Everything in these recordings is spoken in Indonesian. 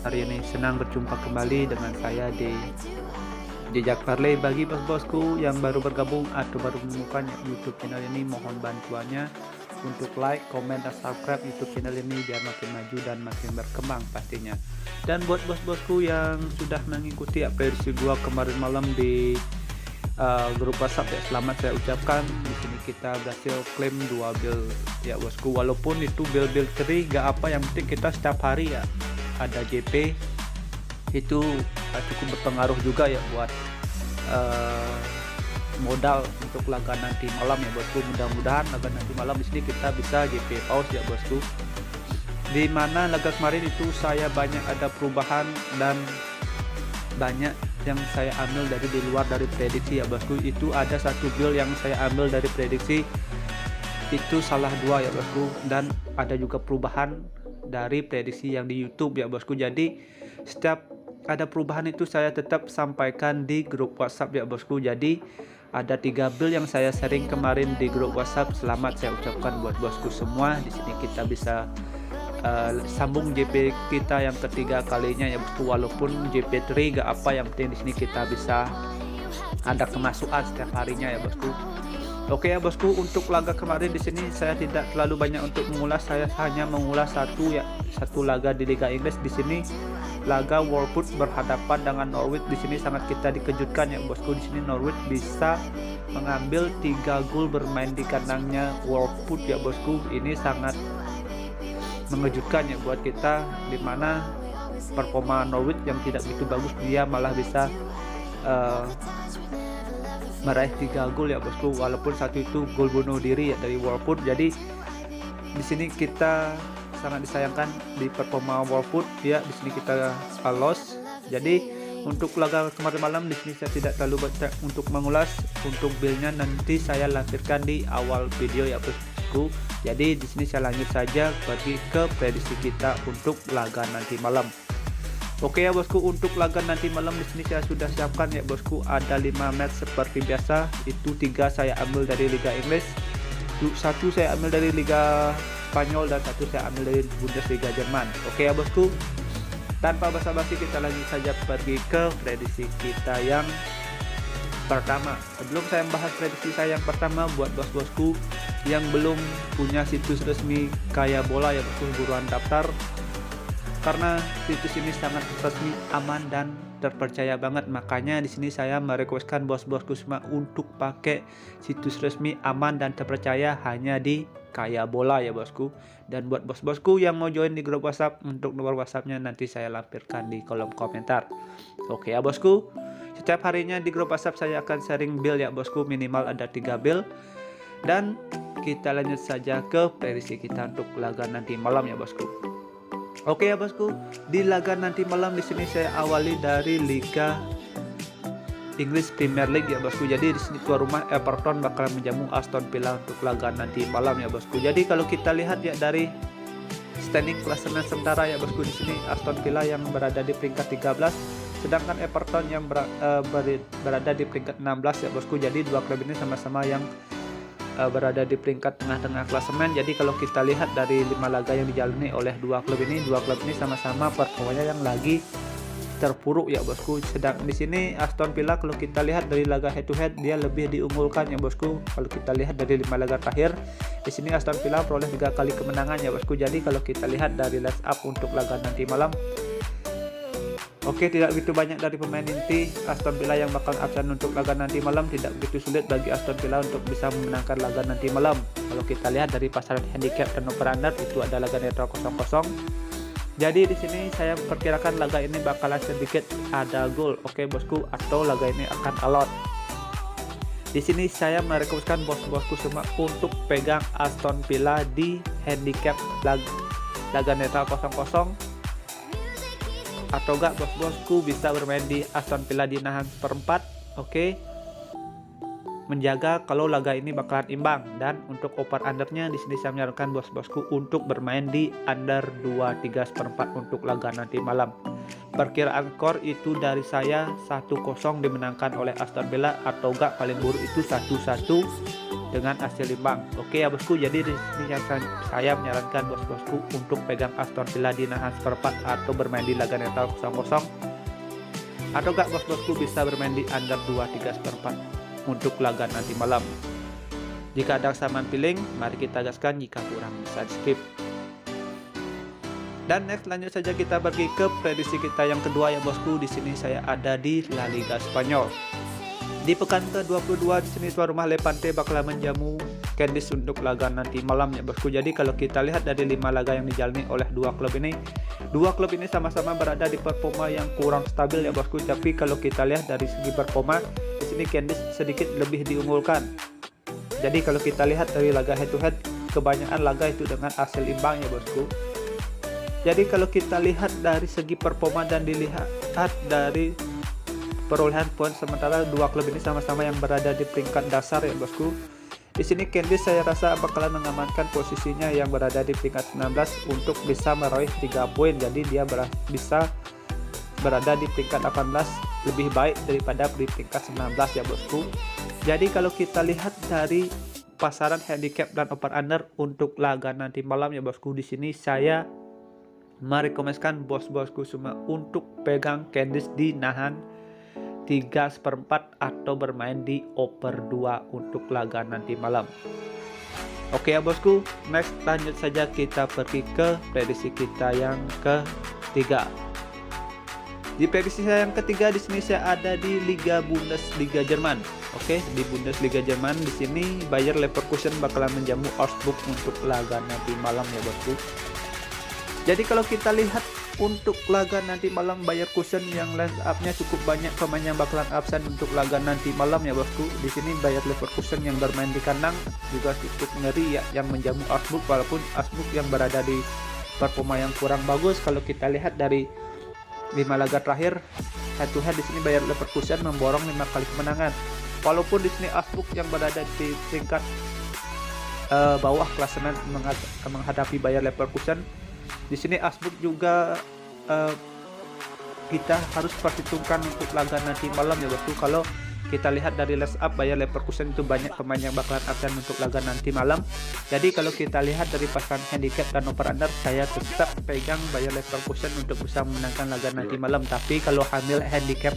Hari ini senang berjumpa kembali dengan saya di Jejak Parley. Bagi bos-bosku yang baru bergabung atau baru menemukan YouTube channel ini, mohon bantuannya untuk like, komen, dan subscribe YouTube channel ini biar makin maju dan makin berkembang pastinya. Dan buat bos-bosku yang sudah mengikuti prediksi gua kemarin malam di grup WhatsApp ya, selamat saya ucapkan. Di sini kita berhasil klaim 2 build ya bosku, walaupun itu build free gak apa, yang penting kita setiap hari ya ada JP. Itu cukup berpengaruh juga ya buat modal untuk laga nanti malam ya bosku. Mudah-mudahan laga nanti malam di sini kita bisa JP pause ya bosku. Dimana laga kemarin itu saya banyak ada perubahan dan banyak yang saya ambil dari di luar dari prediksi ya bosku. Itu ada satu build yang saya ambil dari prediksi, itu salah 2 ya bosku, dan ada juga perubahan dari prediksi yang di YouTube ya bosku. Jadi setiap ada perubahan itu saya tetap sampaikan di grup WhatsApp ya bosku. Jadi ada 3 build yang saya sharing kemarin di grup WhatsApp. Selamat saya ucapkan buat bosku semua. Di sini kita bisa sambung JP kita yang ketiga kalinya ya bosku, walaupun JP3 gak apa, yang penting di sini kita bisa ada kemasukan setiap harinya ya bosku. Oke ya bosku, untuk laga kemarin di sini saya tidak terlalu banyak untuk mengulas, saya hanya mengulas satu laga di Liga Inggris. Di sini laga Watford berhadapan dengan Norwich. Di sini sangat kita dikejutkan ya bosku. Di sini Norwich bisa mengambil 3 gol bermain di kandangnya Watford ya bosku. Ini sangat mengejutkan ya buat kita, dimana performa Norwich yang tidak begitu bagus dia malah bisa meraih 3 gol ya bosku, walaupun satu itu gol bunuh diri ya dari Watford. Jadi di sini kita sangat disayangkan di performa Watford ya. Di sini kita loss. Jadi untuk laga kemarin malam di sini saya tidak terlalu banyak untuk mengulas. Untuk build-nya nanti saya lampirkan di awal video ya bosku. Jadi di sini saya lanjut saja pergi ke prediksi kita untuk laga nanti malam. Oke ya bosku, untuk laga nanti malam di sini saya sudah siapkan ya bosku. Ada 5 match seperti biasa. Itu 3 saya ambil dari Liga Inggris, 1 saya ambil dari Liga Spanyol, dan 1 saya ambil dari Bundesliga Jerman. Oke ya bosku, tanpa basa-basi kita lanjut saja pergi ke prediksi kita yang pertama. Sebelum saya membahas prediksi saya yang pertama, buat bos-bosku yang belum punya situs resmi Kaya Bola ya bosku, buruan daftar, karena situs ini sangat resmi, aman, dan terpercaya banget. Makanya di sini saya merequestkan bos-bosku semua untuk pakai situs resmi, aman, dan terpercaya hanya di Kaya Bola ya bosku. Dan buat bos-bosku yang mau join di grup WhatsApp, untuk nomor WhatsAppnya nanti saya lampirkan di kolom komentar. Oke ya bosku, setiap harinya di grup WhatsApp saya akan sharing build ya bosku, minimal ada 3 build. Dan kita lanjut saja ke prediksi kita untuk laga nanti malam ya bosku. Oke ya bosku, di laga nanti malam di sini saya awali dari Liga Inggris Premier League ya bosku. Jadi di sini tuan rumah Everton bakal menjamu Aston Villa untuk laga nanti malam ya bosku. Jadi kalau kita lihat ya dari standing klasemen sementara ya bosku, di sini Aston Villa yang berada di peringkat 13, sedangkan Everton yang berada di peringkat 16 ya bosku. Jadi dua klub ini sama-sama yang berada di peringkat tengah-tengah klasemen. Jadi kalau kita lihat dari 5 laga yang dijalani oleh dua klub ini sama-sama performanya yang lagi terpuruk ya bosku. Sedang di sini Aston Villa kalau kita lihat dari laga head to head dia lebih diunggulkan ya bosku. Kalau kita lihat dari 5 laga terakhir, di sini Aston Villa peroleh 3 kali kemenangan ya bosku. Jadi kalau kita lihat dari line up untuk laga nanti malam, oke, tidak begitu banyak dari pemain inti Aston Villa yang bakal absen untuk laga nanti malam. Tidak begitu sulit bagi Aston Villa untuk bisa memenangkan laga nanti malam. Kalau kita lihat dari pasaran handicap dan over under, itu ada laga netral 0-0. Jadi di sini saya perkirakan laga ini bakalan sedikit ada gol, oke bosku, atau laga ini akan alot. Di sini saya merekomendasikan bos-bosku semua untuk pegang Aston Villa di handicap laga netral 0-0. Atau enggak bos-bosku bisa bermain di Aston Villa dinahan 1/4, oke, menjaga kalau laga ini bakalan imbang. Dan untuk over undernya di sini saya menyarankan bos-bosku untuk bermain di under 2.3 1/4 untuk laga nanti malam. Perkiraan skor itu dari saya 1-0 dimenangkan oleh Aston Villa, atau enggak paling buruk itu 1-1 dengan hasil imbang. Oke ya bosku, jadi di sini yang saya menyarankan bos-bosku untuk pegang Aston Villa di nahan seperempat atau bermain di laga netral 0-0, atau gak bos-bosku bisa bermain di under 2-3 seperempat untuk laga nanti malam. Jika ada kesamaan feeling, mari kita gaskan, jika kurang bisa skip. Dan next, lanjut saja kita pergi ke prediksi kita yang kedua ya bosku. Di sini saya ada di La Liga Spanyol. Di pekan ke-22 di sini tuan rumah Levante bakal menjamu Cadiz untuk laga nanti malam ya bosku. Jadi kalau kita lihat dari 5 laga yang dijalani oleh dua klub ini sama-sama berada di performa yang kurang stabil ya bosku. Tapi kalau kita lihat dari segi performa, di sini Cadiz sedikit lebih diunggulkan. Jadi kalau kita lihat dari laga head to head, kebanyakan laga itu dengan hasil imbang ya bosku. Jadi kalau kita lihat dari segi performa dan dilihat dari perolehan poin, sementara dua klub ini sama-sama yang berada di peringkat dasar ya bosku. Di sini Cadiz saya rasa bakalan mengamankan posisinya yang berada di peringkat 19 untuk bisa meraih 3 poin. Jadi dia bisa berada di peringkat 18 lebih baik daripada di peringkat 19 ya bosku. Jadi kalau kita lihat dari pasaran handicap dan over under untuk laga nanti malam ya bosku, di sini saya merekomendasikan bos-bosku semua untuk pegang Cadiz di nahan 3/4 atau bermain di over 2 untuk laga nanti malam. Oke ya bosku, next lanjut saja kita pergi ke prediksi kita yang ketiga. Di prediksi saya yang ketiga, di sini saya ada di Bundesliga Jerman. Oke, di Bundesliga Jerman di sini Bayer Leverkusen bakalan menjamu Augsburg untuk laga nanti malam ya bosku. Jadi kalau kita lihat untuk laga nanti malam, Bayer Leverkusen yang line up-nya cukup banyak pemain yang bakalan absen untuk laga nanti malam ya bosku. Di sini Bayer Leverkusen yang bermain di kandang juga cukup ngeri ya, yang menjamu Augsburg, walaupun Augsburg yang berada di performa yang kurang bagus. Kalau kita lihat dari 5 laga terakhir head to head, di sini Bayer Leverkusen memborong 5 kali kemenangan. Walaupun di sini Augsburg yang berada di tingkat bawah klasemen menghadapi Bayer Leverkusen. Di sini Augsburg juga kita harus perhitungkan untuk laga nanti malam ya bosku. Kalau kita lihat dari list up, Bayer Leverkusen itu banyak pemain yang bakalan absen untuk laga nanti malam. Jadi kalau kita lihat dari pasangan handicap dan over under, saya tetap pegang Bayer Leverkusen untuk bisa memenangkan laga nanti malam. Tapi kalau hamil handicap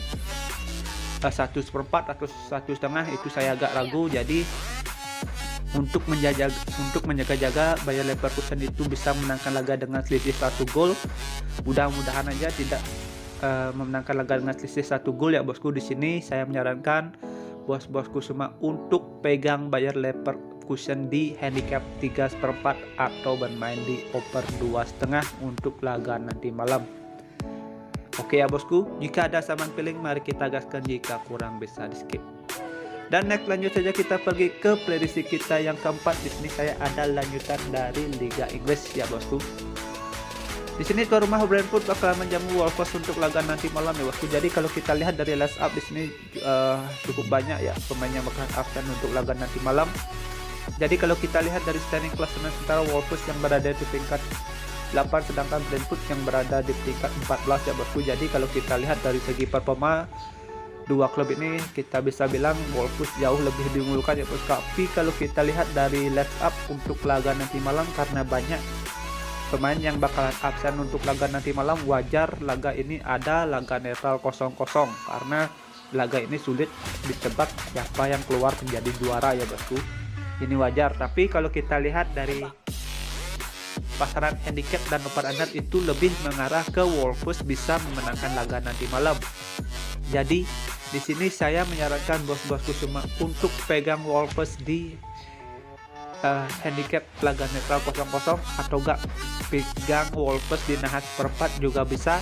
1/4 atau 1,5 itu saya agak ragu. Jadi untuk menjaga-jaga Bayer Leverkusen itu bisa memenangkan laga dengan selisih 1 gol. Mudah-mudahan aja tidak memenangkan laga dengan selisih 1 gol ya bosku. Di sini saya menyarankan bos-bosku semua untuk pegang Bayer Leverkusen di handicap 3/4 atau bermain di over 2,5 untuk laga nanti malam. Oke ya bosku, jika ada saman feeling mari kita gaskan, jika kurang bisa di skip. Dan next lanjut saja kita pergi ke prediksi kita yang keempat. Di sini saya ada lanjutan dari Liga Inggris ya bosku. Di sini tuan rumah Brentford bakal menjamu Wolves untuk laga nanti malam ya bosku. Jadi kalau kita lihat dari list up, di sini cukup banyak ya pemain yang bakal absen untuk laga nanti malam. Jadi kalau kita lihat dari standing klasemen sementara, Wolves yang berada di peringkat 8 sedangkan Brentford yang berada di peringkat 14 ya bosku. Jadi kalau kita lihat dari segi performa dua klub ini, kita bisa bilang Wolves jauh lebih diunggulkan ya bosku. Tapi kalau kita lihat dari list up untuk laga nanti malam, karena banyak pemain yang bakalan absen untuk laga nanti malam, wajar laga ini ada laga netral 0-0 karena laga ini sulit ditebak siapa yang keluar menjadi juara ya bosku. Ini wajar. Tapi kalau kita lihat dari pasaran handicap dan over under itu lebih mengarah ke Wolves bisa memenangkan laga nanti malam. Jadi di sini saya menyarankan bos-bosku semua untuk pegang Wolves di handicap laga netral 0-0 atau enggak pegang Wolves di nahan 1/4 juga bisa.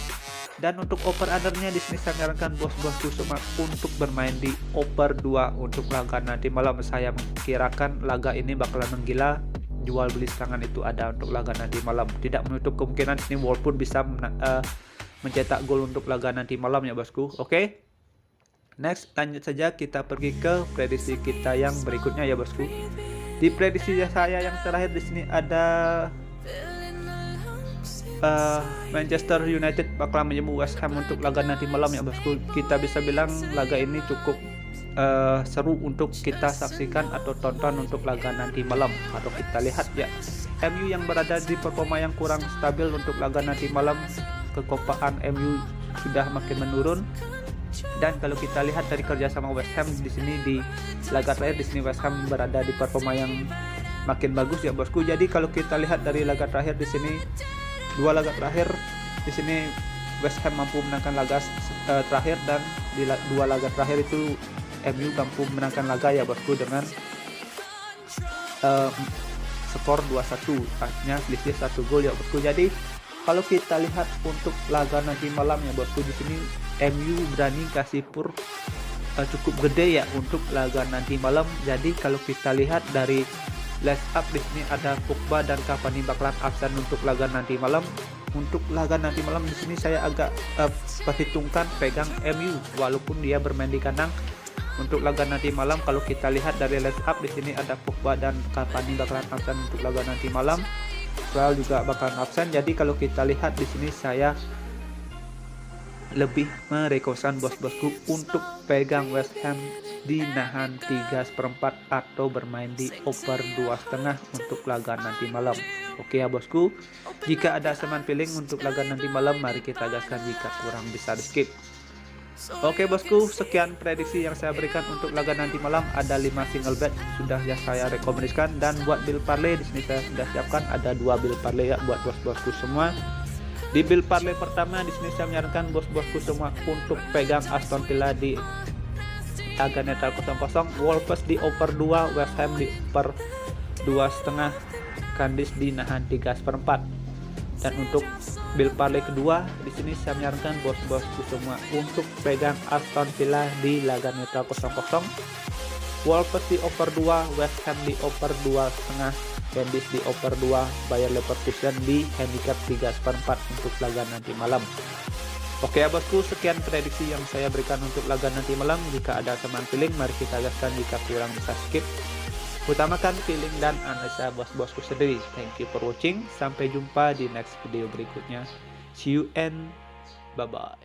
Dan untuk over undernya di sini saya menyarankan bos-bosku semua untuk bermain di over 2 untuk laga nanti malam. Saya mengkirakan laga ini bakalan menggila, jual beli serangan itu ada untuk laga nanti malam. Tidak menutup kemungkinan sini Wolves bisa mencetak gol untuk laga nanti malam ya bosku. Oke. Next lanjut saja kita pergi ke prediksi kita yang berikutnya ya bosku. Di prediksi saya yang terakhir di sini ada Manchester United bakal menjamu West Ham untuk laga nanti malam ya bosku. Kita bisa bilang laga ini cukup seru untuk kita saksikan atau tonton untuk laga nanti malam. Kalau kita lihat ya, MU yang berada di performa yang kurang stabil untuk laga nanti malam, kekompakan MU sudah makin menurun. Dan kalau kita lihat dari kerjasama West Ham di sini di laga terakhir, di sini West Ham berada di performa yang makin bagus ya bosku. Jadi kalau kita lihat dari laga terakhir di sini, 2 laga terakhir di sini West Ham mampu menangkan laga terakhir, dan di 2 laga terakhir itu MU mampu menangkan laga ya bosku dengan skor 2-1, artinya selisih 1 gol ya bosku. Jadi kalau kita lihat untuk laga nanti malam ya bosku, di sini MU berani kasih pur cukup gede ya untuk laga nanti malam. Jadi kalau kita lihat dari line up di sini ada Pogba dan Cavani bakalan absen untuk laga nanti malam. Untuk laga nanti malam di sini saya agak perhitungkan pegang MU walaupun dia bermain di kandang. Untuk laga nanti malam kalau kita lihat dari line up di sini ada Pogba dan Cavani bakalan absen untuk laga nanti malam. Real juga bakalan absen. Jadi kalau kita lihat di sini saya lebih merekomendasikan bos-bosku untuk pegang West Ham di nahan 3/4 atau bermain di over 2,5 untuk laga nanti malam. Oke ya bosku, jika ada seman feeling untuk laga nanti malam, mari kita gaskan, jika kurang bisa di skip. Oke bosku, sekian prediksi yang saya berikan untuk laga nanti malam. Ada 5 single bet sudah ya saya rekomendasikan, dan buat bill parlay di sini saya sudah siapkan ada 2 bill parlay ya buat bos-bosku semua. Di bill parlay pertama di sini saya menyarankan bos-bosku semua untuk pegang Aston Villa di laga netral 0-0, Wolves di over 2, West Ham di over 2,5, Candice di nahan 3/4. Dan untuk bill parlay kedua di sini saya menyarankan bos-bosku semua untuk pegang Aston Villa di laga netral 0-0, Wolves di over 2, West Ham di over 2,5, Candice di over 2, Bayer Leverkusen di handicap 3/4 untuk laga nanti malam. Oke ya bosku, sekian prediksi yang saya berikan untuk laga nanti malam. Jika ada seman feeling, mari kita gaskan, jika kurang bisa skip. Utamakan feeling dan analisa bos-bosku sendiri. Thank you for watching, sampai jumpa di next video berikutnya. See you and bye bye.